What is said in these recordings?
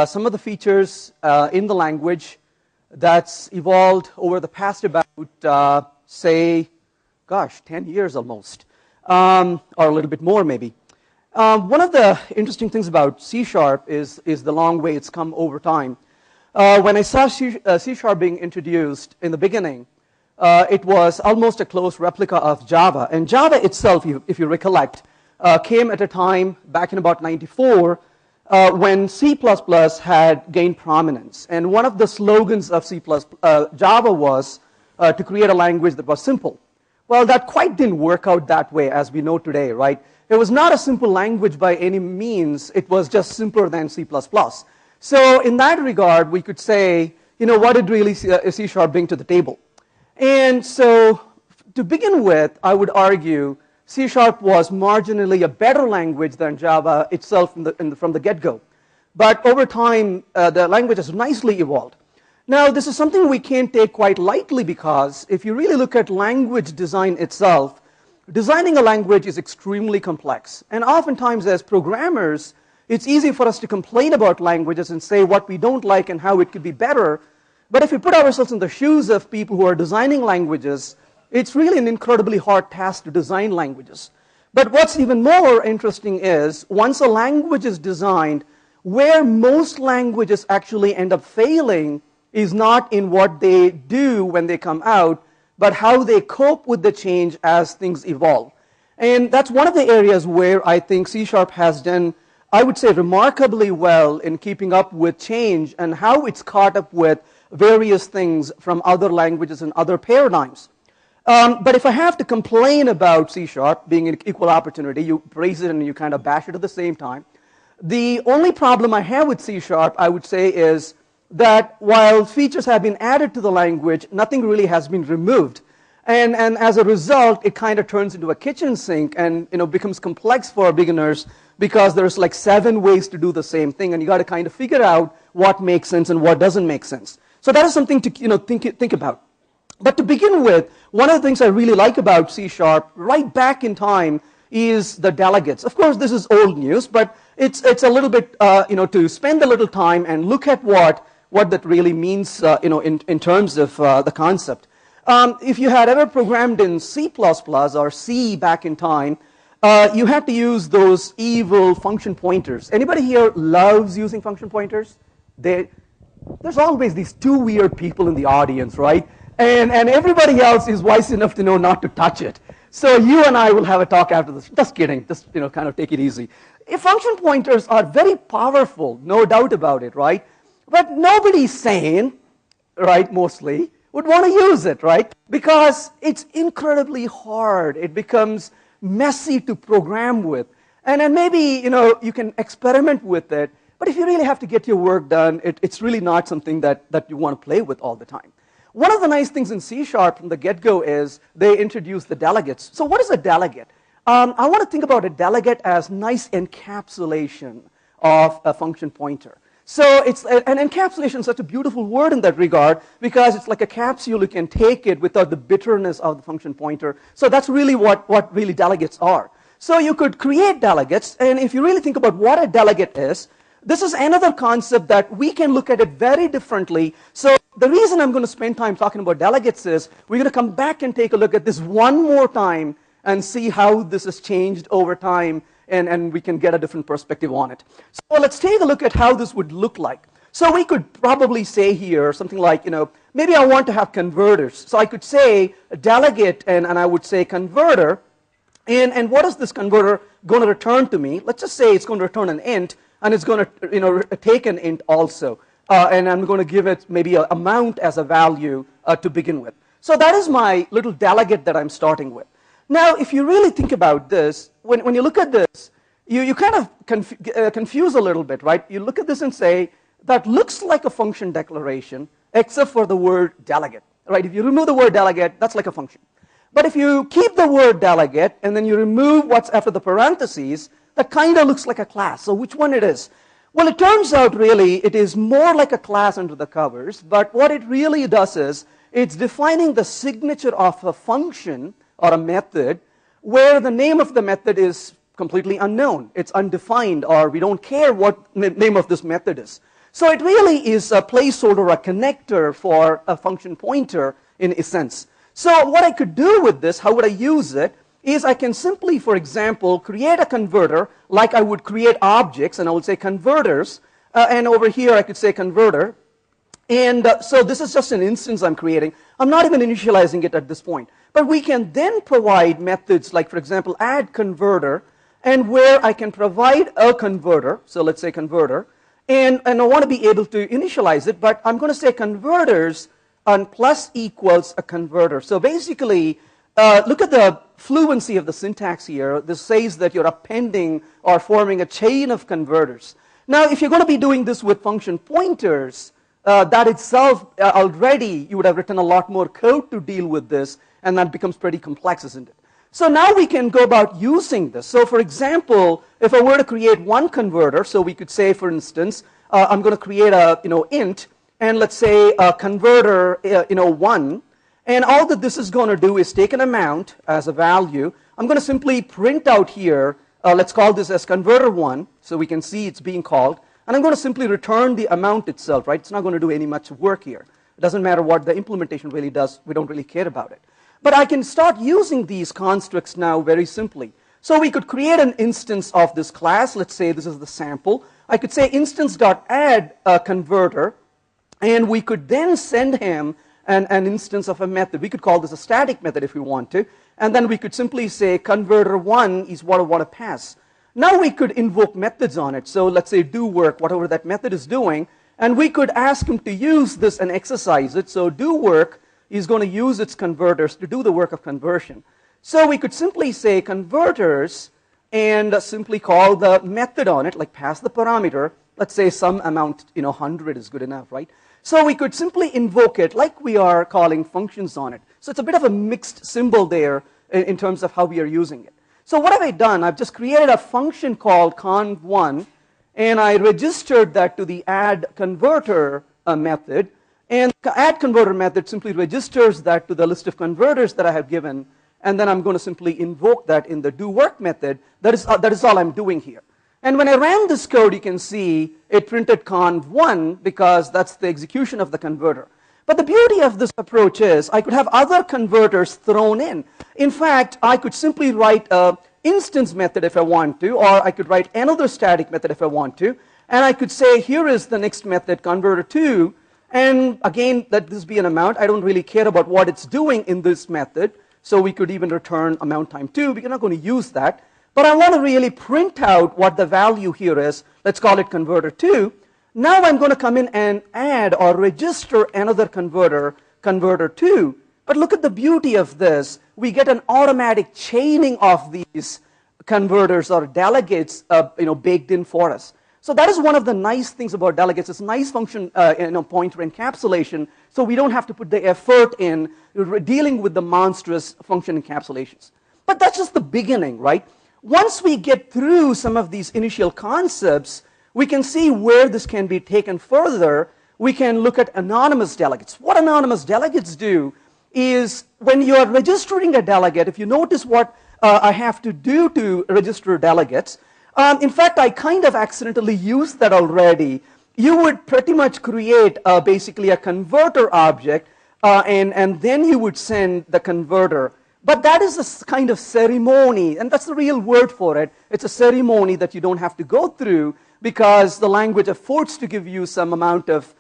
some of the features in the language that's evolved over the past about, say, gosh, 10 years almost, or a little bit more maybe. One of the interesting things about C# is the long way it's come over time. When I saw C# being introduced in the beginning, it was almost a close replica of Java. And Java itself, if you recollect, came at a time back in about 94 when C++ had gained prominence. And one of the slogans of Java was to create a language that was simple. Well, that quite didn't work out that way as we know today, right? It was not a simple language by any means. It was just simpler than C++. So in that regard, we could say, what did really C# bring to the table? And so to begin with, I would argue C# was marginally a better language than Java itself from the get-go. But over time, the language has nicely evolved. Now, this is something we can't take quite lightly because if you really look at language design itself, designing a language is extremely complex. And oftentimes as programmers, it's easy for us to complain about languages and say what we don't like and how it could be better. But if we put ourselves in the shoes of people who are designing languages, it's really an incredibly hard task to design languages. But what's even more interesting is once a language is designed, where most languages actually end up failing is not in what they do when they come out, but how they cope with the change as things evolve. And that's one of the areas where I think C# has done, I would say, remarkably well in keeping up with change and how it's caught up with various things from other languages and other paradigms. But if I have to complain about C# being an equal opportunity, you praise it and you kind of bash it at the same time. The only problem I have with C#, I would say, is that while features have been added to the language, nothing really has been removed. And as a result, it kind of turns into a kitchen sink and becomes complex for beginners because there's like 7 ways to do the same thing, and you got to kind of figure out what makes sense and what doesn't make sense. So that is something to think about. But to begin with, one of the things I really like about C# right back in time is the delegates. Of course, this is old news, but it's a little bit to spend a little time and look at what that really means in terms of the concept. If you had ever programmed in C++ or C back in time, you had to use those evil function pointers. Anybody here loves using function pointers? There's always these 2 weird people in the audience, right? And everybody else is wise enough to know not to touch it. So you and I will have a talk after this. Just kidding. Just kind of take it easy. Function pointers are very powerful, no doubt about it, right? But nobody sane, right, mostly, would want to use it, right? Because it's incredibly hard. It becomes messy to program with. And then maybe, you can experiment with it. But if you really have to get your work done, it's really not something that you want to play with all the time. One of the nice things in C# from the get-go is they introduced the delegates. So what is a delegate? I want to think about a delegate as nice encapsulation of a function pointer. So it's an encapsulation is such a beautiful word in that regard because it's like a capsule. You can take it without the bitterness of the function pointer. So that's really what really delegates are. So you could create delegates, and if you really think about what a delegate is, this is another concept that we can look at it very differently. So the reason I'm going to spend time talking about delegates is we're going to come back and take a look at this one more time and see how this has changed over time, and we can get a different perspective on it. So let's take a look at how this would look like. So we could probably say here something like, maybe I want to have converters. So I could say a delegate, and I would say converter. And what is this converter going to return to me? Let's just say it's going to return an int, and it's going to take an int also. And I'm going to give it maybe an amount as a value to begin with. So that is my little delegate that I'm starting with. Now, if you really think about this, when you look at this, you kind of confuse a little bit, right? You look at this and say, that looks like a function declaration, except for the word delegate, right? If you remove the word delegate, that's like a function. But if you keep the word delegate, and then you remove what's after the parentheses, that kind of looks like a class. So which one it is? Well, it turns out really it is more like a class under the covers, but what it really does is it's defining the signature of a function or a method where the name of the method is completely unknown. It's undefined, or we don't care what the name of this method is. So it really is a placeholder, a connector for a function pointer in a sense. So what I could do with this, how would I use it, is I can simply, for example, create a converter like I would create objects, and I would say converters, and over here I could say converter. And so this is just an instance I'm creating. I'm not even initializing it at this point. But we can then provide methods like, for example, add converter, and where I can provide a converter, so let's say converter, and I want to be able to initialize it, but I'm going to say converters and plus equals a converter. So basically, look at the fluency of the syntax here. This says that you're appending or forming a chain of converters. Now, if you're going to be doing this with function pointers, that itself already, you would have written a lot more code to deal with this, and that becomes pretty complex, isn't it? So now we can go about using this. So for example, if I were to create one converter, so we could say, for instance, I'm going to create a int, and let's say a converter 1, and all that this is going to do is take an amount as a value. I'm going to simply print out here, let's call this as converter 1, so we can see it's being called, and I'm going to simply return the amount itself, right? It's not going to do any much work here. It doesn't matter what the implementation really does. We don't really care about it. But I can start using these constructs now very simply. So we could create an instance of this class. Let's say this is the sample. I could say instance.add converter, and we could then send him an instance of a method. We could call this a static method if we want to, and then we could simply say converter1 is what I want to pass. Now we could invoke methods on it. So let's say do work, whatever that method is doing, and we could ask him to use this and exercise it. So do work is going to use its converters to do the work of conversion. So we could simply say converters and simply call the method on it, like pass the parameter. Let's say some amount, 100 is good enough, right? So we could simply invoke it like we are calling functions on it. So it's a bit of a mixed symbol there in terms of how we are using it. So what have I done? I've just created a function called conv1, and I registered that to the add converter method. And the add converter method simply registers that to the list of converters that I have given, and then I'm going to simply invoke that in the do work method. That is all I'm doing here. And when I ran this code, you can see it printed conv1 because that's the execution of the converter. But the beauty of this approach is I could have other converters thrown in. In fact, I could simply write an instance method if I want to, or I could write another static method if I want to, and I could say here is the next method, converter2, and again, let this be an amount. I don't really care about what it's doing in this method, so we could even return amount time 2. We're not going to use that. But I want to really print out what the value here is. Let's call it converter 2. Now I'm going to come in and add or register another converter, converter 2. But look at the beauty of this. We get an automatic chaining of these converters or delegates baked in for us. So that is one of the nice things about delegates. It's a nice function pointer encapsulation, so we don't have to put the effort in dealing with the monstrous function encapsulations. But that's just the beginning, right? Once we get through some of these initial concepts, we can see where this can be taken further. We can look at anonymous delegates. What anonymous delegates do is when you're registering a delegate, if you notice what I have to do to register delegates, in fact, I kind of accidentally used that already. You would pretty much create basically a converter object, and then you would send the converter. But that is a kind of ceremony, and that's the real word for it. It's a ceremony that you don't have to go through because the language affords to give you some amount of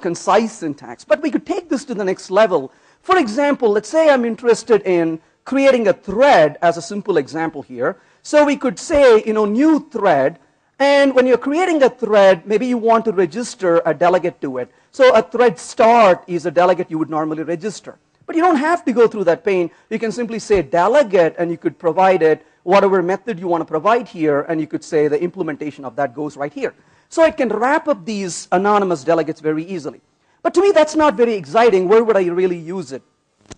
concise syntax. But we could take this to the next level. For example, let's say I'm interested in creating a thread as a simple example here. So we could say, new thread, and when you're creating a thread, maybe you want to register a delegate to it. So a thread start is a delegate you would normally register. But you don't have to go through that pain. You can simply say delegate, and you could provide it whatever method you want to provide here, and you could say the implementation of that goes right here. So it can wrap up these anonymous delegates very easily. But to me, that's not very exciting. Where would I really use it?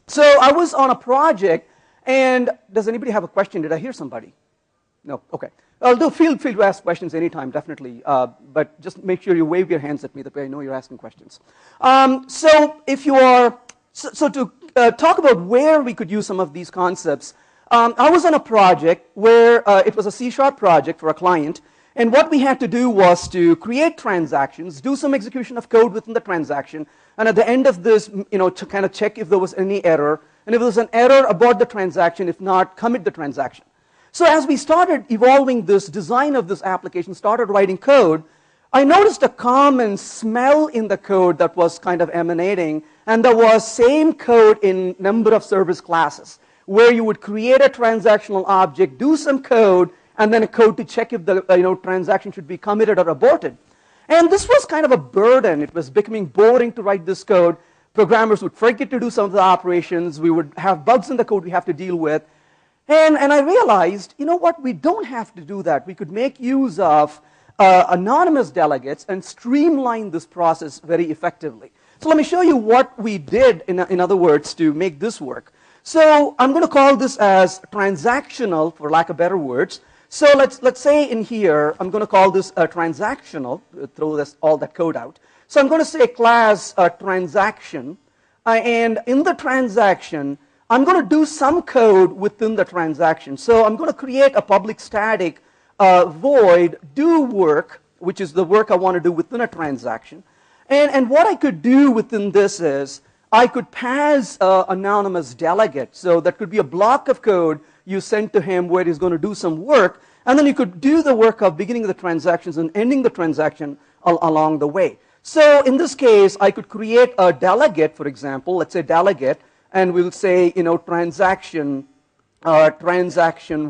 So I was on a project, and does anybody have a question? Did I hear somebody? No? Okay. Feel free to ask questions anytime, definitely. But just make sure you wave your hands at me, that way I know you're asking questions. So if you are, so to talk about where we could use some of these concepts, I was on a project where it was a C# project for a client, And what we had to do was to create transactions, do some execution of code within the transaction, and at the end of this, to kind of check if there was any error. And if there was an error, abort the transaction. If not, commit the transaction. So as we started evolving this design of this application, started writing code, I noticed a common smell in the code that was kind of emanating, and there was same code in number of service classes, where you would create a transactional object, do some code, and then a code to check if the transaction should be committed or aborted. And this was kind of a burden. It was becoming boring to write this code. Programmers would forget to do some of the operations. We would have bugs in the code we have to deal with. And I realized, you know what, we don't have to do that. We could make use of anonymous delegates and streamline this process very effectively. So let me show you what we did, in other words, to make this work. So I'm going to call this as transactional, for lack of better words. So let's say in here, I'm going to call this a transactional, throw all that code out. So I'm going to say class transaction, and in the transaction, I'm going to do some code within the transaction. So I'm going to create a public static void do work, which is the work I want to do within a transaction. And what I could do within this is, I could pass an anonymous delegate. So that could be a block of code you send to him where he's going to do some work, and then you could do the work of beginning the transactions and ending the transaction along the way. So in this case, I could create a delegate, for example, let's say delegate, and we'll say, transaction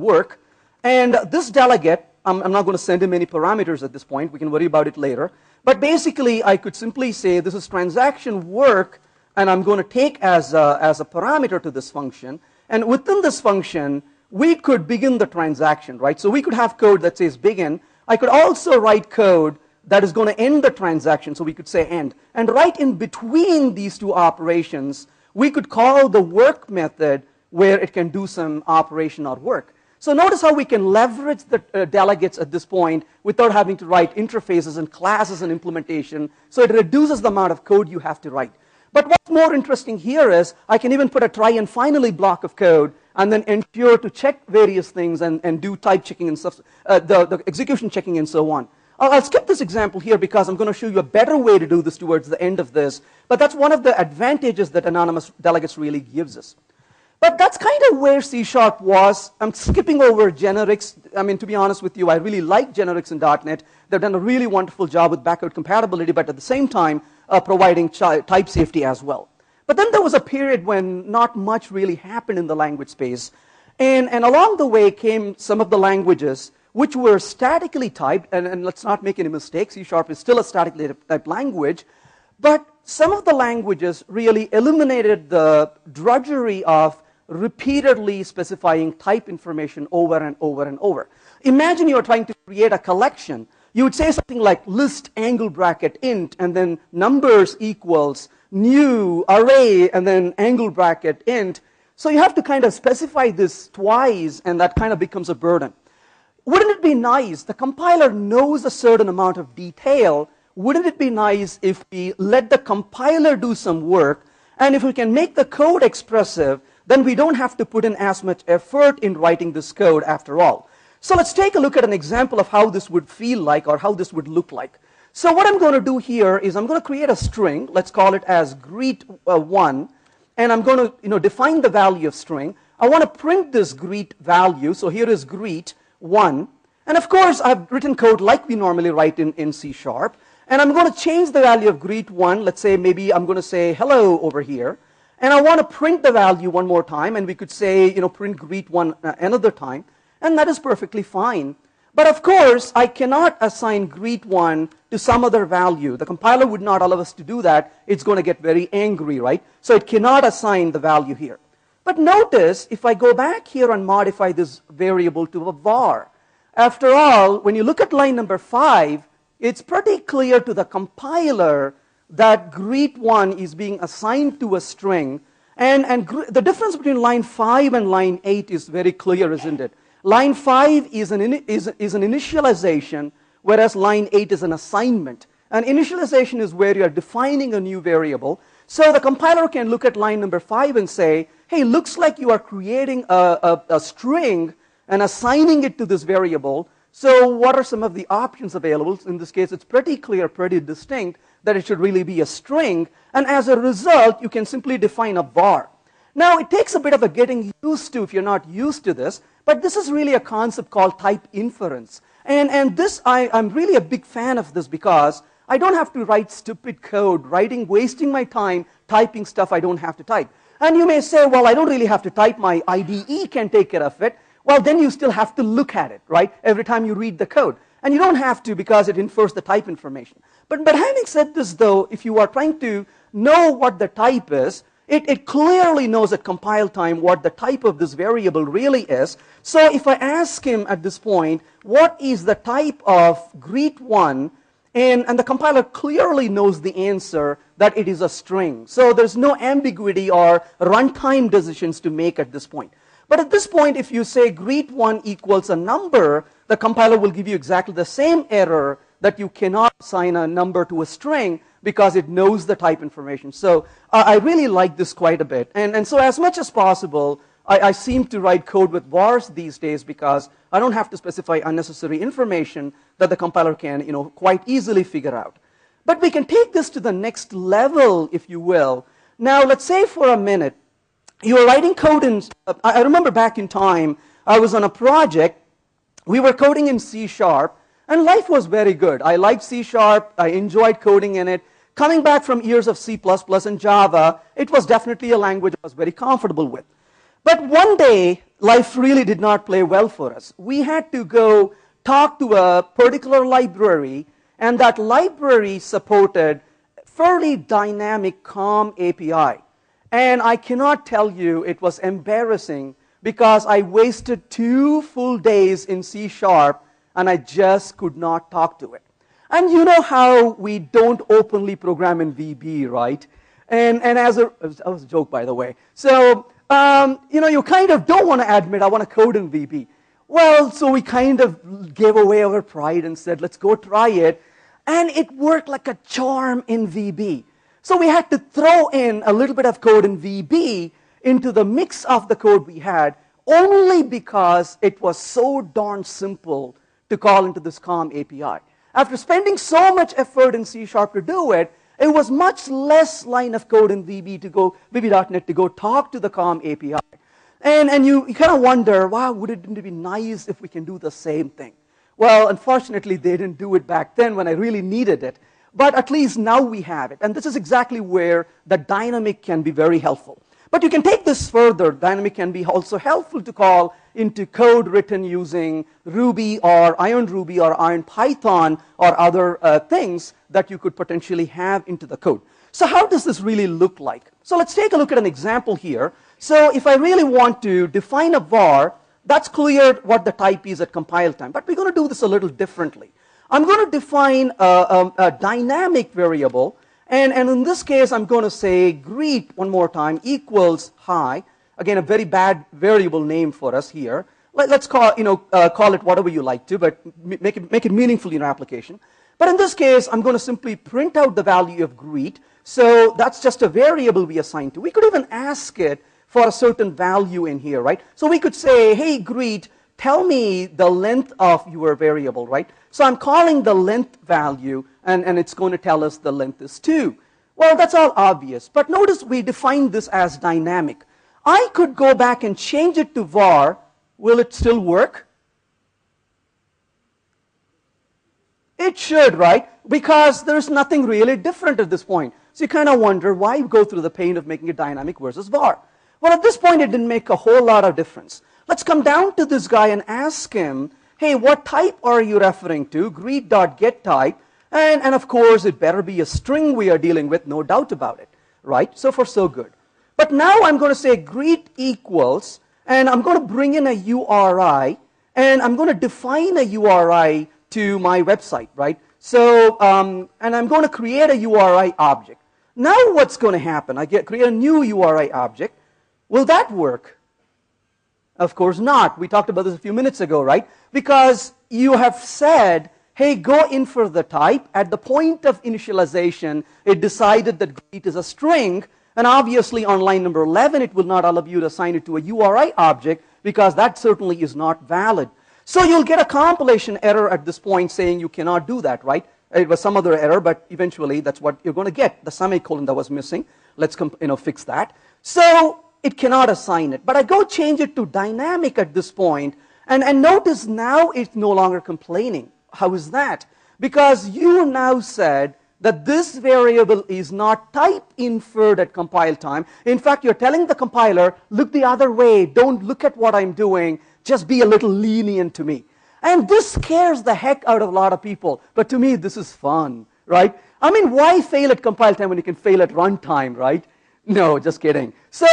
work. And this delegate, I'm not going to send him any parameters at this point. We can worry about it later. But basically, I could simply say this is transaction work, and I'm going to take as a parameter to this function. And within this function, we could begin the transaction, right? So we could have code that says begin. I could also write code that is going to end the transaction, so we could say end. And right in between these two operations, we could call the work method where it can do some operation or work. So notice how we can leverage the delegates at this point without having to write interfaces and classes and implementation. So it reduces the amount of code you have to write. But what's more interesting here is I can even put a try and finally block of code and then ensure to check various things and do type checking and stuff, the execution checking and so on. I'll skip this example here because I'm going to show you a better way to do this towards the end of this. But that's one of the advantages that anonymous delegates really gives us. But that's kind of where C# was. I'm skipping over generics. I mean, to be honest with you, I really like generics in .NET. They've done a really wonderful job with backward compatibility, but at the same time, providing type safety as well. But then there was a period when not much really happened in the language space. And along the way came some of the languages which were statically typed, and let's not make any mistakes, C# is still a statically typed language, but some of the languages really eliminated the drudgery of repeatedly specifying type information over and over and over. Imagine you're trying to create a collection. You would say something like list angle bracket int, and then numbers equals new array, and then angle bracket int. So you have to kind of specify this twice, and that kind of becomes a burden. Wouldn't it be nice, the compiler knows a certain amount of detail, wouldn't it be nice if we let the compiler do some work, and if we can make the code expressive, then we don't have to put in as much effort in writing this code after all. So let's take a look at an example of how this would feel like or how this would look like. So what I'm going to do here is I'm going to create a string. Let's call it as greet1. And I'm going to define the value of string. I want to print this greet value. So here is greet1. And of course, I've written code like we normally write in C#. And I'm going to change the value of greet1. Let's say maybe I'm going to say hello over here. And I want to print the value one more time. And we could say, print greet1 another time. And that is perfectly fine. But of course, I cannot assign greet1 to some other value. The compiler would not allow us to do that. It's going to get very angry, right? So it cannot assign the value here. But notice, if I go back here and modify this variable to a var, after all, when you look at line number 5, it's pretty clear to the compiler that greet1 is being assigned to a string. And the difference between line 5 and line 8 is very clear, isn't it? Line 5 is an initialization, whereas line 8 is an assignment. And initialization is where you are defining a new variable. So the compiler can look at line number 5 and say, hey, looks like you are creating a string and assigning it to this variable. So what are some of the options available? In this case, it's pretty clear, pretty distinct that it should really be a string. And as a result, you can simply define a var. Now, it takes a bit of a getting used to if you're not used to this, but this is really a concept called type inference. And this, I'm really a big fan of this because I don't have to write stupid code, wasting my time typing stuff I don't have to type. And you may say, well, I don't really have to type, my IDE can take care of it. Well, then you still have to look at it, right, every time you read the code. And you don't have to because it infers the type information. But having said this, though, if you are trying to know what the type is, it clearly knows at compile time what the type of this variable really is. So if I ask him at this point, what is the type of greet1, and the compiler clearly knows the answer that it is a string. So there's no ambiguity or runtime decisions to make at this point. But at this point, if you say greet1 equals a number, the compiler will give you exactly the same error that you cannot assign a number to a string because it knows the type information. So I really like this quite a bit. And so as much as possible, I seem to write code with vars these days because I don't have to specify unnecessary information that the compiler can, quite easily figure out. But we can take this to the next level, if you will. Now, let's say for a minute, you are writing code in, I remember back in time, I was on a project, we were coding in C#, and life was very good. I liked C#, I enjoyed coding in it. Coming back from years of C++ and Java, it was definitely a language I was very comfortable with. But one day, life really did not play well for us. We had to go talk to a particular library, and that library supported fairly dynamic COM API. And I cannot tell you, it was embarrassing because I wasted 2 full days in C# and I just could not talk to it. And you know how we don't openly program in VB, right? And that was a joke, by the way. So, you kind of don't want to admit, I want to code in VB. Well, so we kind of gave away our pride and said, let's go try it. And it worked like a charm in VB. So we had to throw in a little bit of code in VB into the mix of the code we had, only because it was so darn simple to call into this COM API. After spending so much effort in C# to do it, it was much less line of code in VB.NET to go talk to the COM API. And you kind of wonder, wow, wouldn't it be nice if we can do the same thing? Well, unfortunately, they didn't do it back then when I really needed it. But at least now we have it. And this is exactly where the dynamic can be very helpful. But you can take this further. Dynamic can be also helpful to call into code written using Ruby or Iron Ruby or Iron Python or other things that you could potentially have into the code. So how does this really look like? So let's take a look at an example here. So if I really want to define a var, that's clear what the type is at compile time. But we're going to do this a little differently. I'm going to define a dynamic variable. And in this case, I'm going to say greet, one more time, equals hi. Again, a very bad variable name for us here. Let's call it whatever you like to, but make it meaningful in your application. But in this case, I'm going to simply print out the value of greet. So that's just a variable we assign to. We could even ask it for a certain value in here, right? So we could say, hey, greet, tell me the length of your variable, right? So I'm calling the length value, and it's going to tell us the length is 2. Well, that's all obvious. But notice we defined this as dynamic. I could go back and change it to var. Will it still work? It should, right? Because there's nothing really different at this point. So you kind of wonder why go through the pain of making it dynamic versus var. Well, at this point, it didn't make a whole lot of difference. Let's come down to this guy and ask him, hey, what type are you referring to? Greet.getType. And of course, it better be a string we are dealing with, no doubt about it, right? So far, so good. But now I'm going to say greet equals, and I'm going to bring in a URI, and I'm going to define a URI to my website, right? So, and I'm going to create a URI object. Now what's going to happen? I create a new URI object. Will that work? Of course not. We talked about this a few minutes ago, right? Because you have said, hey, go in for the type. At the point of initialization, it decided that greet is a string. And obviously, on line number 11, it will not allow you to assign it to a URI object because that certainly is not valid. So you'll get a compilation error at this point saying you cannot do that, right? It was some other error, but eventually that's what you're going to get, the semicolon that was missing. Let's fix that. So it cannot assign it. But I go change it to dynamic at this point, and notice now it's no longer complaining. How is that? Because you now said that this variable is not type inferred at compile time. In fact, you're telling the compiler, look the other way, don't look at what I'm doing, just be a little lenient to me. And this scares the heck out of a lot of people. But to me, this is fun, right? I mean, why fail at compile time when you can fail at runtime, right? No, just kidding. So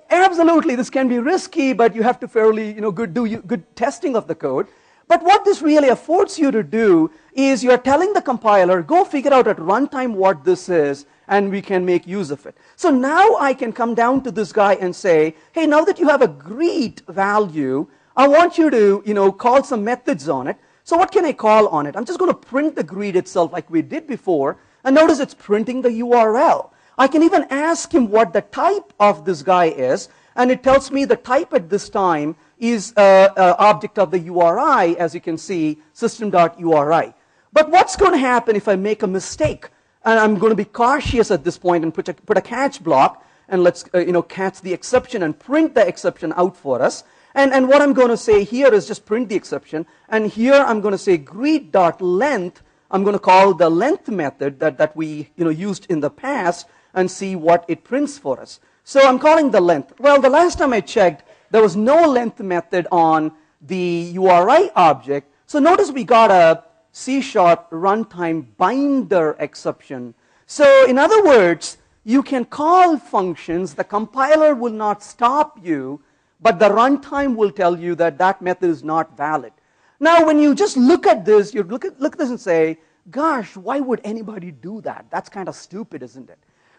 absolutely, this can be risky, but you have to fairly do good testing of the code. But what this really affords you to do is you're telling the compiler, go figure out at runtime what this is, and we can make use of it. So now I can come down to this guy and say, hey, now that you have a greet value, I want you to call some methods on it. So what can I call on it? I'm just going to print the greet itself like we did before. And notice it's printing the URL. I can even ask him what the type of this guy is. And it tells me the type at this time is an object of the URI, as you can see, system.uri. But what's going to happen if I make a mistake? And I'm going to be cautious at this point and put a catch block. And let's catch the exception and print the exception out for us. And what I'm going to say here is just print the exception. And here I'm going to say greet.length. I'm going to call the length method that we used in the past and see what it prints for us. So I'm calling the length. Well, the last time I checked, there was no length method on the URI object. So notice we got a C# runtime binder exception. So in other words, you can call functions. The compiler will not stop you, but the runtime will tell you that that method is not valid. Now, when you just look at this, you look at this and say, gosh, why would anybody do that? That's kind of stupid, isn't it?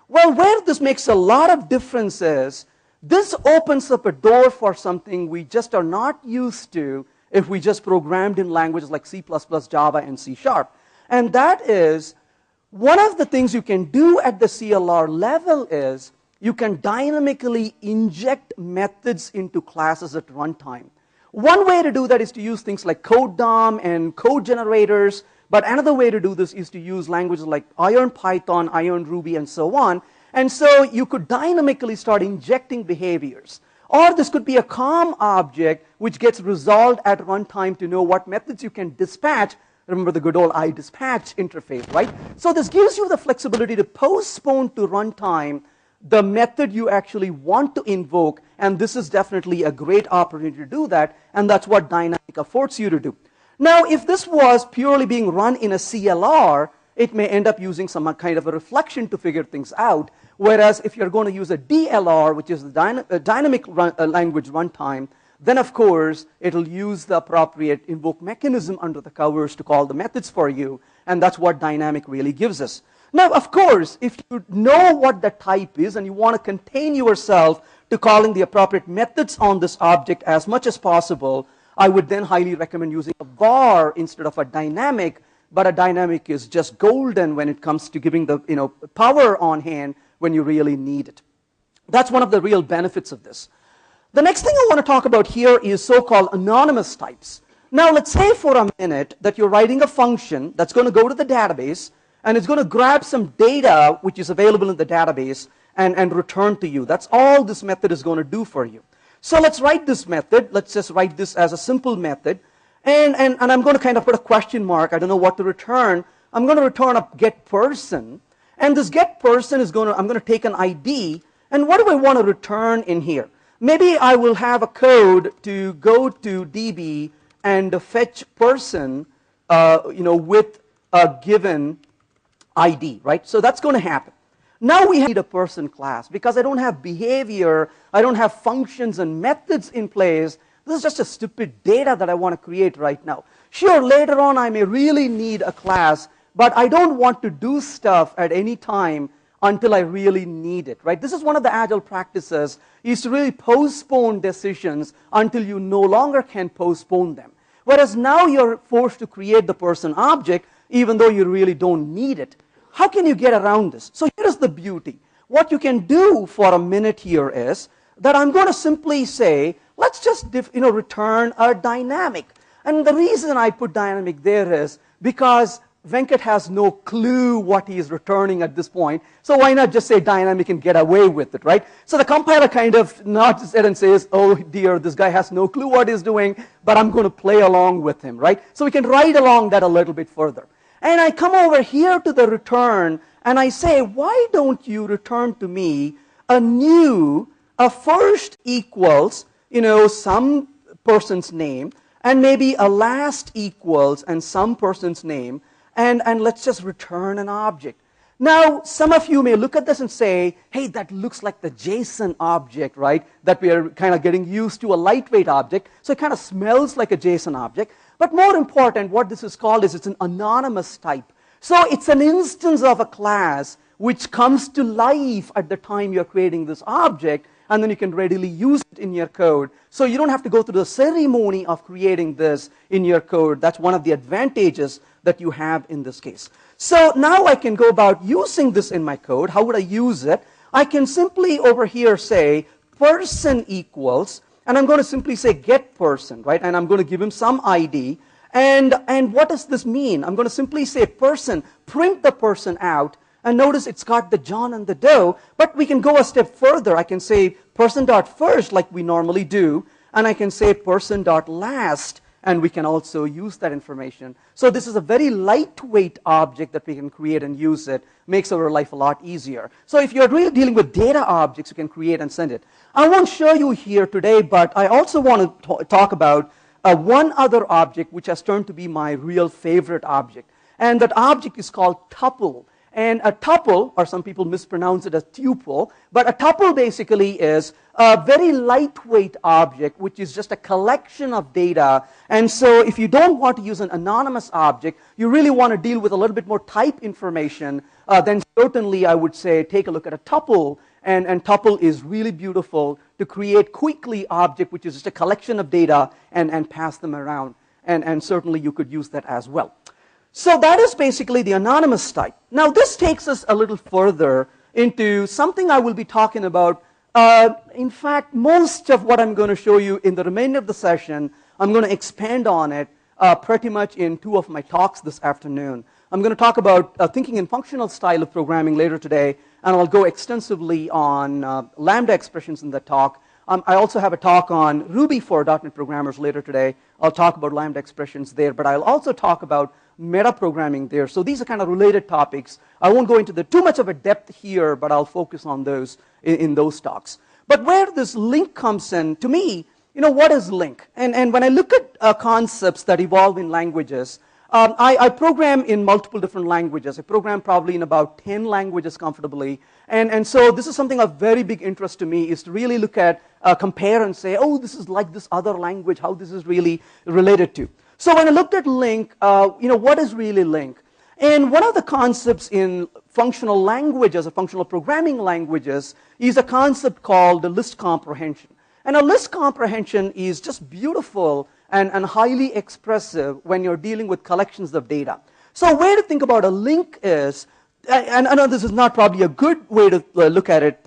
Well, where this makes a lot of difference is this opens up a door for something we just are not used to if we just programmed in languages like C++, Java, and C#. And that is, one of the things you can do at the CLR level is you can dynamically inject methods into classes at runtime. One way to do that is to use things like CodeDOM and code generators, but another way to do this is to use languages like Iron Python, Iron Ruby, and so on. And so you could dynamically start injecting behaviors. Or this could be a COM object which gets resolved at runtime to know what methods you can dispatch. Remember the good old iDispatch interface, right? So this gives you the flexibility to postpone to runtime the method you actually want to invoke, and this is definitely a great opportunity to do that, and that's what dynamic affords you to do. Now, if this was purely being run in a CLR, it may end up using some kind of a reflection to figure things out, whereas if you're going to use a DLR, which is the dynamic language runtime, then of course it'll use the appropriate invoke mechanism under the covers to call the methods for you, and that's what dynamic really gives us. Now, of course, if you know what the type is and you want to contain yourself to calling the appropriate methods on this object as much as possible, I would then highly recommend using a var instead of a dynamic, but a dynamic is just golden when it comes to giving the power on hand when you really need it. That's one of the real benefits of this. The next thing I want to talk about here is so-called anonymous types. Now, let's say for a minute that you're writing a function that's going to go to the database, and it's going to grab some data which is available in the database and return to you. That's all this method is going to do for you. So let's write this method. Let's just write this as a simple method. And I'm going to kind of put a question mark. I don't know what to return. I'm going to return a getPerson. And this getPerson is I'm going to take an ID. And what do I want to return in here? Maybe I will have a code to go to DB and fetch person with a given ID, right? So that's going to happen. Now we need a person class because I don't have behavior, I don't have functions and methods in place. This is just a stupid data that I want to create right now. Sure, later on I may really need a class, but I don't want to do stuff at any time until I really need it, right? This is one of the agile practices, is to really postpone decisions until you no longer can postpone them. Whereas now you're forced to create the person object even though you really don't need it. How can you get around this? So here is the beauty. What you can do for a minute here is that I'm going to simply say, let's just return a dynamic. And the reason I put dynamic there is because Venkat has no clue what he is returning at this point, so why not just say dynamic and get away with it, right? So the compiler kind of nods his head and says, oh dear, this guy has no clue what he's doing, but I'm going to play along with him, right? So we can ride along that a little bit further. And I come over here to the return, and I say, why don't you return to me a first equals, some person's name, and maybe a last equals and some person's name, and let's just return an object. Now, some of you may look at this and say, hey, that looks like the JSON object, right? That we are kind of getting used to, a lightweight object. So it kind of smells like a JSON object. But more important, what this is called is it's an anonymous type. So it's an instance of a class which comes to life at the time you're creating this object, and then you can readily use it in your code. So you don't have to go through the ceremony of creating this in your code. That's one of the advantages that you have in this case. So now I can go about using this in my code. How would I use it? I can simply over here say person equals, and I'm going to simply say get person, right? And I'm going to give him some ID. And what does this mean? I'm going to simply say person, print the person out. And notice it's got the John and the Doe, but we can go a step further. I can say person.first like we normally do, and I can say person.last, and we can also use that information. So this is a very lightweight object that we can create and use it. Makes our life a lot easier. So if you're really dealing with data objects, you can create and send it. I won't show you here today, but I also want to talk about one other object which has turned to be my real favorite object. And that object is called tuple. And a tuple, or some people mispronounce it as tuple, but a tuple basically is a very lightweight object which is just a collection of data. And so if you don't want to use an anonymous object, you really want to deal with a little bit more type information, then certainly I would say take a look at a tuple. And tuple is really beautiful to create quickly object which is just a collection of data and pass them around. And certainly you could use that as well. So that is basically the anonymous type. Now this takes us a little further into something I will be talking about. In fact, most of what I'm going to show you in the remainder of the session, I'm going to expand on it pretty much in two of my talks this afternoon. I'm going to talk about thinking in functional style of programming later today, and I'll go extensively on Lambda expressions in the talk. I also have a talk on Ruby for .NET programmers later today. I'll talk about Lambda expressions there, but I'll also talk about metaprogramming there. So these are kind of related topics. I won't go into too much of a depth here, but I'll focus on those in those talks. But where this LINQ comes in, to me, what is LINQ? And when I look at concepts that evolve in languages, I program in multiple different languages. I program probably in about 10 languages comfortably. And so this is something of very big interest to me, is to really look at, compare and say, oh, this is like this other language, how this is really related to. So when I looked at LINQ, what is really LINQ? And one of the concepts in functional languages, or functional programming languages, is a concept called the list comprehension. And a list comprehension is just beautiful and highly expressive when you're dealing with collections of data. So a way to think about a LINQ is, and I know this is not probably a good way to look at it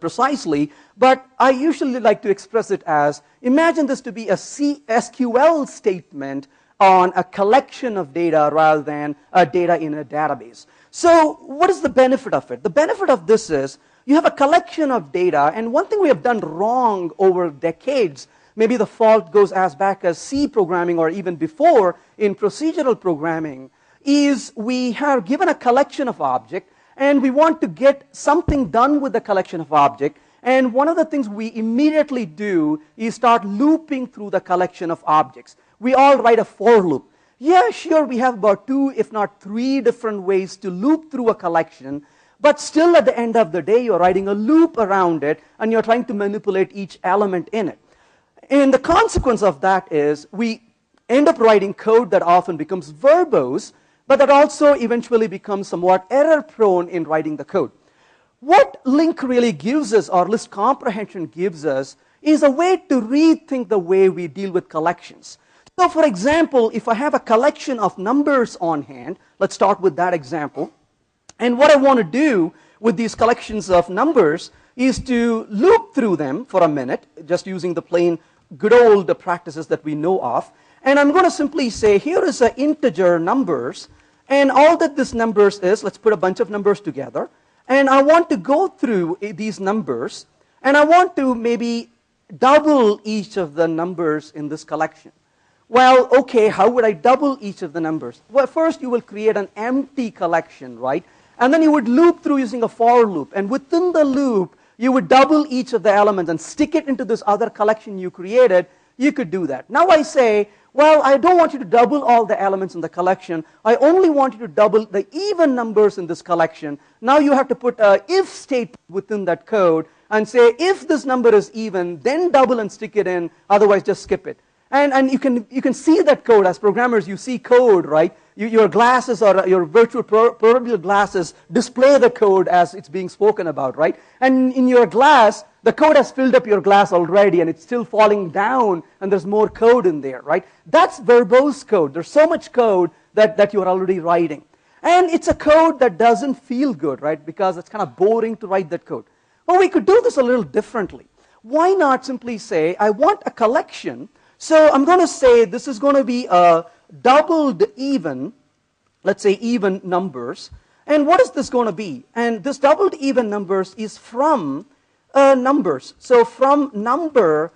precisely, but I usually like to express it as, imagine this to be a SQL statement on a collection of data rather than data in a database. So what is the benefit of it? The benefit of this is you have a collection of data, and one thing we have done wrong over decades, maybe the fault goes as back as C programming or even before in procedural programming, is we have given a collection of objects and we want to get something done with the collection of objects, and one of the things we immediately do is start looping through the collection of objects. We all write a for loop. Yeah, sure, we have about 2 if not 3 different ways to loop through a collection, but still at the end of the day you're writing a loop around it and you're trying to manipulate each element in it. And the consequence of that is we end up writing code that often becomes verbose, but that also eventually becomes somewhat error prone in writing the code. What LINQ really gives us, or list comprehension gives us, is a way to rethink the way we deal with collections. So for example, if I have a collection of numbers on hand, let's start with that example, and what I want to do with these collections of numbers is to loop through them for a minute, just using the plain good old practices that we know of. And I'm going to simply say, here is an integer numbers, and all that this numbers is, let's put a bunch of numbers together, and I want to go through these numbers, and I want to maybe double each of the numbers in this collection. Well, okay, how would I double each of the numbers? Well, first you will create an empty collection, right? And then you would loop through using a for loop. And within the loop, you would double each of the elements and stick it into this other collection you created. You could do that. Now I say, well, I don't want you to double all the elements in the collection. I only want you to double the even numbers in this collection. Now you have to put an if statement within that code and say, if this number is even, then double and stick it in. Otherwise, just skip it. And you can see that code. As programmers, you see code, right? Your glasses or your virtual proverbial glasses display the code as it's being spoken about, right? And in your glass, the code has filled up your glass already, and it's still falling down, and there's more code in there, right? That's verbose code. There's so much code that you're already writing. And it's a code that doesn't feel good, right? Because it's kind of boring to write that code. Well, we could do this a little differently. Why not simply say, I want a collection. So I'm going to say this is going to be a doubled even, let's say even numbers. And what is this going to be? And this doubled even numbers is from numbers. So from number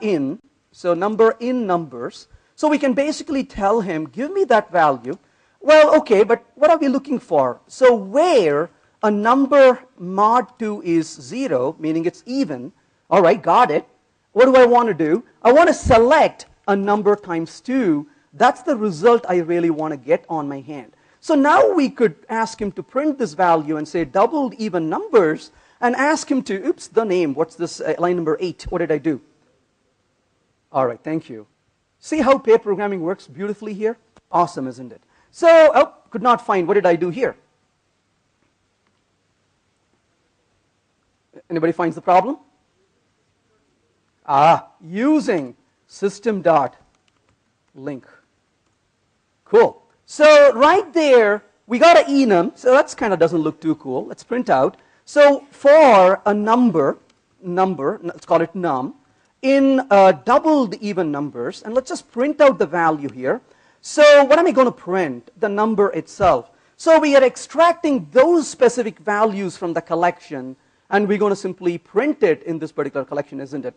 in, so number in numbers. So we can basically tell him, give me that value. Well, okay, but what are we looking for? So where a number mod 2 is 0, meaning it's even, all right, got it. What do I want to do? I want to select a number times 2. That's the result I really want to get on my hand. So now we could ask him to print this value and say doubled even numbers and ask him to, oops, the name. What's this, line number 8? What did I do? All right, thank you. See how pair programming works beautifully here? Awesome, isn't it? So, oh, could not find. What did I do here? Anybody finds the problem? Using system.LINQ. Cool. So right there, we got an enum. So that kind of doesn't look too cool. Let's print out. So for a number, let's call it num, in doubled even numbers, and let's just print out the value here. So what am I going to print? The number itself. So we are extracting those specific values from the collection, and we're going to simply print it in this particular collection, isn't it,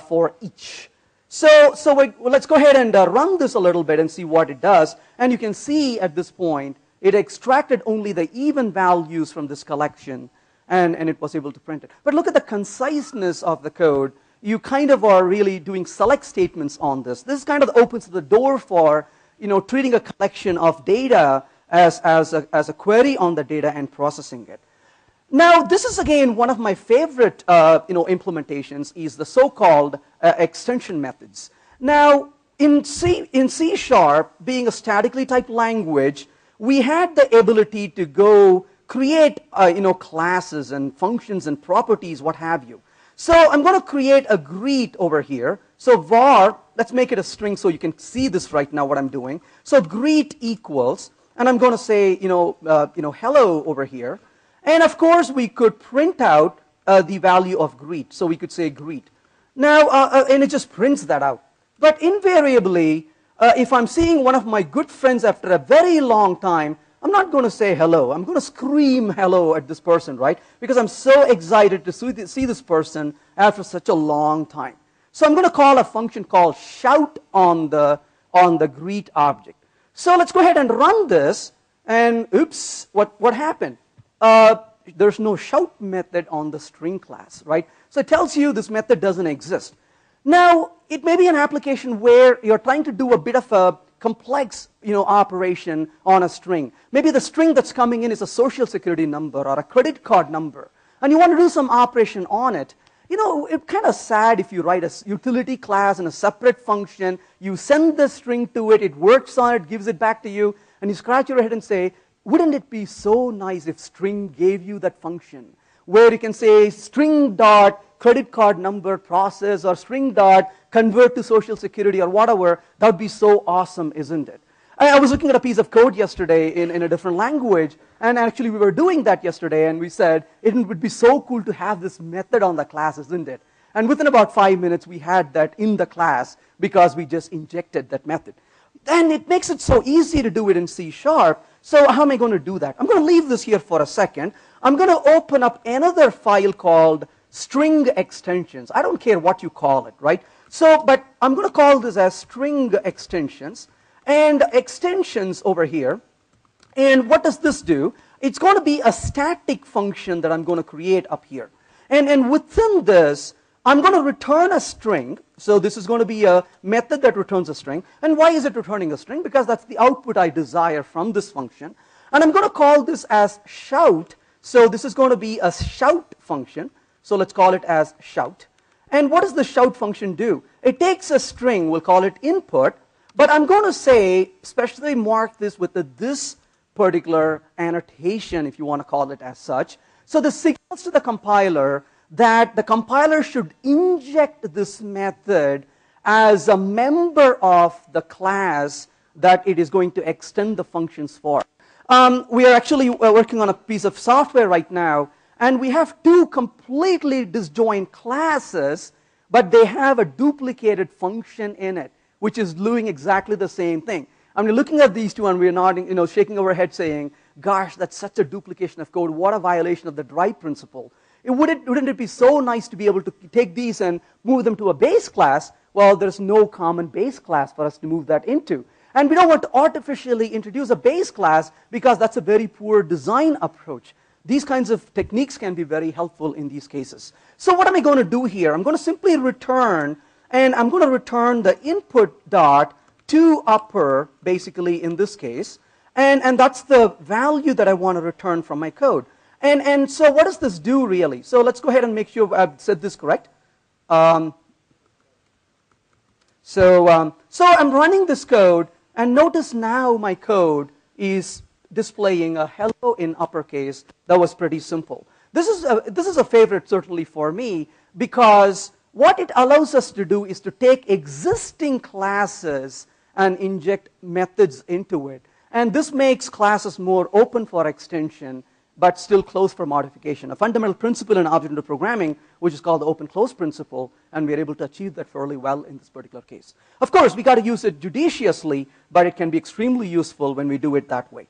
for each. So let's go ahead and run this a little bit and see what it does. And you can see at this point, it extracted only the even values from this collection, and it was able to print it. But look at the conciseness of the code. You kind of are really doing select statements on this. This kind of opens the door for treating a collection of data as a query on the data and processing it. Now, this is again one of my favorite implementations is the so-called extension methods. Now, in C#, being a statically typed language, we had the ability to go create classes and functions and properties, what have you. So I'm going to create a greet over here. So var, let's make it a string so you can see this right now what I'm doing. So greet equals, and I'm going to say hello over here. And of course, we could print out the value of greet. So we could say greet. Now, and it just prints that out. But invariably, if I'm seeing one of my good friends after a very long time, I'm not going to say hello. I'm going to scream hello at this person, right? Because I'm so excited to see this person after such a long time. So I'm going to call a function called shout on the greet object. So let's go ahead and run this. And oops, what happened? There's no shout method on the string class, right? So it tells you this method doesn't exist. Now, it may be an application where you're trying to do a bit of a complex operation on a string. Maybe the string that's coming in is a social security number or a credit card number, and you want to do some operation on it. It's kind of sad if you write a utility class and a separate function, you send the string to it, it works on it, gives it back to you, and you scratch your head and say, wouldn't it be so nice if string gave you that function where you can say string dot credit card number process or string dot convert to social security or whatever? That would be so awesome, isn't it? I was looking at a piece of code yesterday in a different language, and actually we were doing that yesterday, and we said it would be so cool to have this method on the class, isn't it? And within about 5 minutes, we had that in the class because we just injected that method. And it makes it so easy to do it in C#. So how am I going to do that? I'm going to leave this here for a second. I'm going to open up another file called string extensions. I don't care what you call it, right? So, but I'm going to call this as string extensions. And extensions over here. And what does this do? It's going to be a static function that I'm going to create up here. And within this, I'm going to return a string. So this is going to be a method that returns a string. And why is it returning a string? Because that's the output I desire from this function. And I'm going to call this as shout. So this is going to be a shout function. So let's call it as shout. And what does the shout function do? It takes a string, we'll call it input, but I'm going to say, especially mark this with this particular annotation, if you want to call it as such. So this signals to the compiler that the compiler should inject this method as a member of the class that it is going to extend the functions for. We are actually working on a piece of software right now, and we have two completely disjoint classes, but they have a duplicated function in it, which is doing exactly the same thing. I mean, looking at these two, and we're nodding, shaking our head saying, gosh, that's such a duplication of code. What a violation of the drive principle. Wouldn't it be so nice to be able to take these and move them to a base class? Well, there's no common base class for us to move that into. And we don't want to artificially introduce a base class because that's a very poor design approach. These kinds of techniques can be very helpful in these cases. So what am I going to do here? I'm going to simply return, and I'm going to return the input dot to upper, basically in this case. And that's the value that I want to return from my code. And so what does this do really? So let's go ahead and make sure I've said this correct. So I'm running this code, and notice now my code is displaying a hello in uppercase. That was pretty simple. This is a favorite certainly for me, because what it allows us to do is to take existing classes and inject methods into it. And this makes classes more open for extension, but still closed for modification. A fundamental principle in object-oriented programming, which is called the open-close principle, and we're able to achieve that fairly well in this particular case. Of course, we got to use it judiciously, but it can be extremely useful when we do it that way.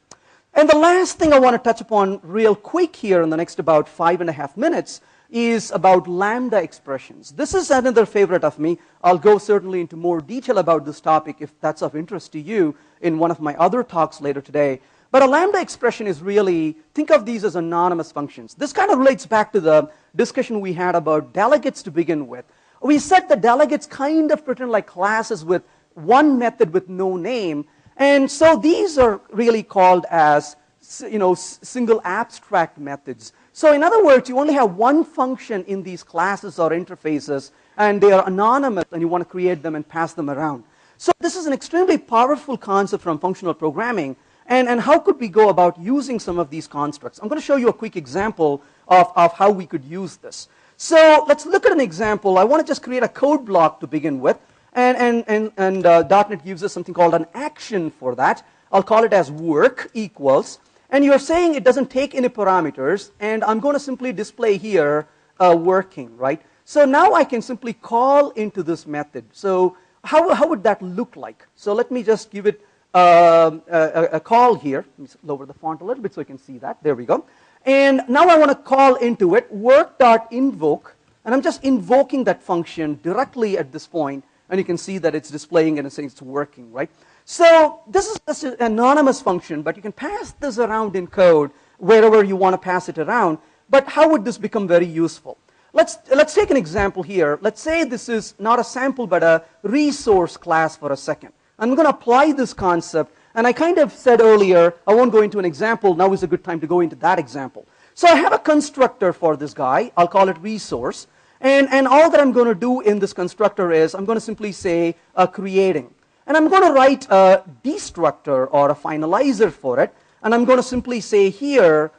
And the last thing I want to touch upon real quick here in the next about 5.5 minutes is about lambda expressions. This is another favorite of me. I'll go certainly into more detail about this topic if that's of interest to you in one of my other talks later today. But a lambda expression is really, think of these as anonymous functions. This kind of relates back to the discussion we had about delegates to begin with. We said the delegates kind of pretend like classes with one method with no name. And so these are really called as single abstract methods. So in other words, you only have one function in these classes or interfaces, and they are anonymous, and you want to create them and pass them around. So this is an extremely powerful concept from functional programming. And how could we go about using some of these constructs? I'm going to show you a quick example of how we could use this. So let's look at an example. I want to just create a code block to begin with. And .NET gives us something called an action for that. I'll call it as work equals. And you're saying it doesn't take any parameters. And I'm going to simply display here working, right? So now I can simply call into this method. So how would that look like? So let me just give it a call here. Let me lower the font a little bit so you can see that. There we go. And now I want to call into it work.invoke. And I'm just invoking that function directly at this point. And you can see that it's displaying and it's saying it's working, right? So this is just an anonymous function, but you can pass this around in code wherever you want to pass it around. But how would this become very useful? Let's take an example here. Let's say this is not a sample, but a resource class for a second. I'm going to apply this concept. And I kind of said earlier, I won't go into an example. Now is a good time to go into that example. So I have a constructor for this guy. I'll call it resource. And all that I'm going to do in this constructor is I'm going to simply say creating. And I'm going to write a destructor or a finalizer for it. And I'm going to simply say here,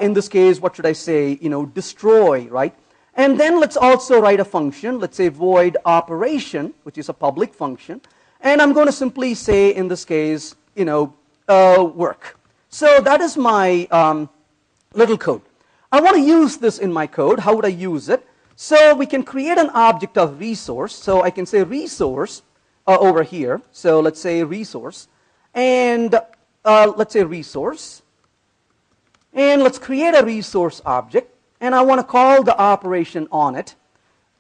in this case, what should I say? Destroy, right? And then let's also write a function. Let's say void operation, which is a public function. And I'm going to simply say, in this case, work. So that is my little code. I want to use this in my code. How would I use it? So we can create an object of resource. So I can say resource over here. So let's say resource. And let's say resource. And let's create a resource object. And I want to call the operation on it.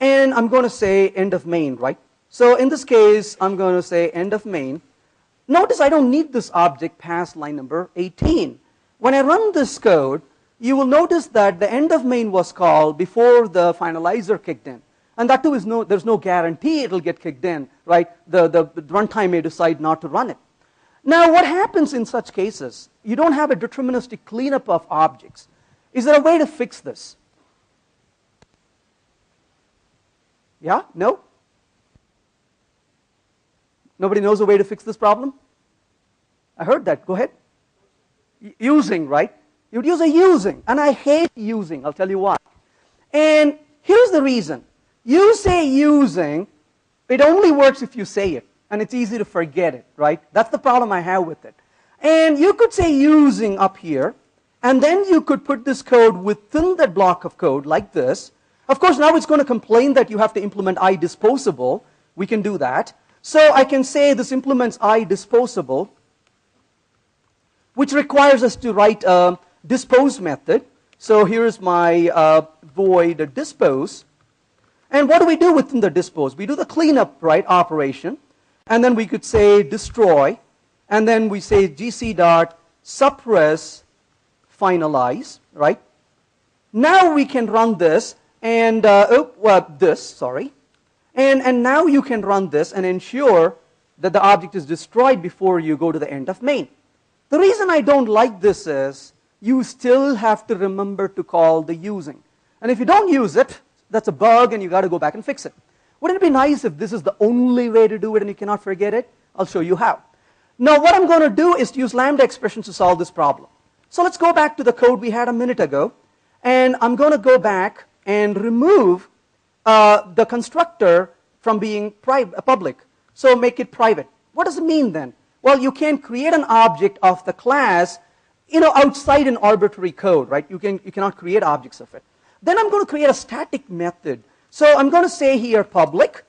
And I'm going to say end of main, right? So in this case, I'm going to say end of main. Notice I don't need this object past line number 18. When I run this code, you will notice that the end of main was called before the finalizer kicked in. And that too is there's no guarantee it'll get kicked in, right? The runtime may decide not to run it. Now what happens in such cases? You don't have a deterministic cleanup of objects. Is there a way to fix this? Yeah? No? Nobody knows a way to fix this problem? I heard that. Go ahead. Using, right? You'd use a using. And I hate using. I'll tell you why. And here's the reason. You say using, it only works if you say it. And it's easy to forget it, right? That's the problem I have with it. And you could say using up here. And then you could put this code within that block of code like this. Of course, now it's going to complain that you have to implement iDisposable. We can do that. So I can say this implements iDisposable, which requires us to write a dispose method. So here's my void dispose. And what do we do within the dispose? We do the cleanup, right, operation. And then we could say destroy. And then we say gc.suppress finalize, right? Now we can run this and, And now you can run this and ensure that the object is destroyed before you go to the end of main. The reason I don't like this is you still have to remember to call the using. And if you don't use it, that's a bug and you got to go back and fix it. Wouldn't it be nice if this is the only way to do it and you cannot forget it? I'll show you how. Now what I'm going to do is to use Lambda expressions to solve this problem. So let's go back to the code we had a minute ago. And I'm going to go back and remove the constructor from being public. So make it private. What does it mean then? Well, you can create an object of the class, outside an arbitrary code, right? You cannot create objects of it. Then I'm going to create a static method. So I'm going to say here public,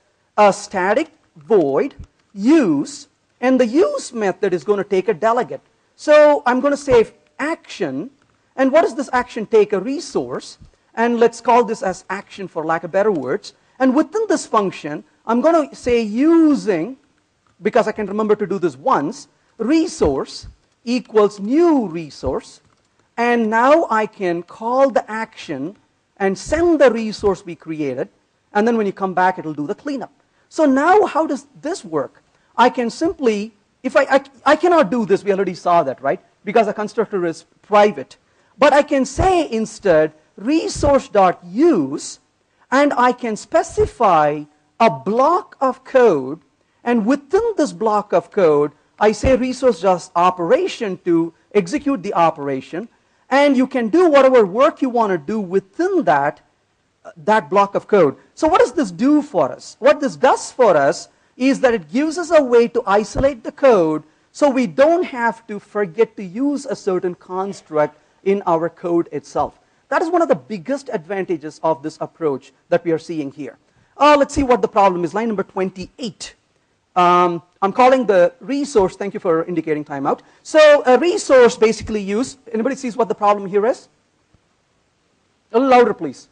static void use, and the use method is going to take a delegate. So I'm going to say action, and what does this action take? A resource, and let's call this as action for lack of better words. And within this function, I'm going to say using, because I can remember to do this once, resource equals new resource. And now I can call the action and send the resource we created. And then when you come back, it'll do the cleanup. So now how does this work? I can simply, if I cannot do this, we already saw that, right? Because the constructor is private. But I can say instead resource.use, and I can specify a block of code, and within this block of code, I say resource.operation to execute the operation, and you can do whatever work you want to do within that block of code. So what does this do for us? What this does for us is that it gives us a way to isolate the code so we don't have to forget to use a certain construct in our code itself. That is one of the biggest advantages of this approach that we are seeing here. Let's see what the problem is. Line number 28. I'm calling the resource. Thank you for indicating timeout. So a resource basically use. Anybody sees what the problem here is? A little louder, please.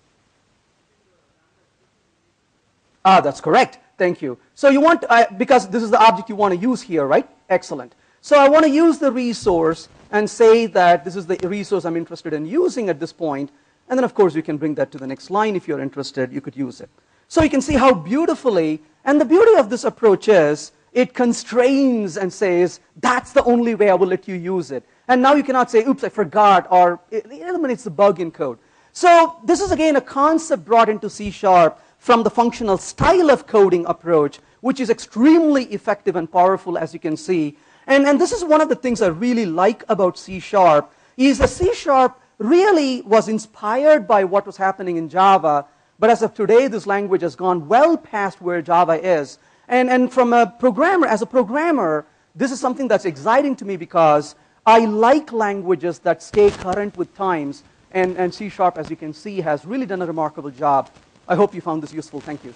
That's correct. Thank you. So you want, because this is the object you want to use here, right? Excellent. So I want to use the resource and say that this is the resource I'm interested in using at this point. And then, of course, you can bring that to the next line. If you're interested, you could use it. So you can see how beautifully, and the beauty of this approach is it constrains and says, that's the only way I will let you use it. And now you cannot say, oops, I forgot, or it eliminates the bug in code. So this is, again, a concept brought into C# from the functional style of coding approach, which is extremely effective and powerful, as you can see. And this is one of the things I really like about C#, is that C# really was inspired by what was happening in Java, but as of today, this language has gone well past where Java is. And from a programmer, as a programmer, this is something that's exciting to me because I like languages that stay current with times. And C#, as you can see, has really done a remarkable job I hope you found this useful. Thank you.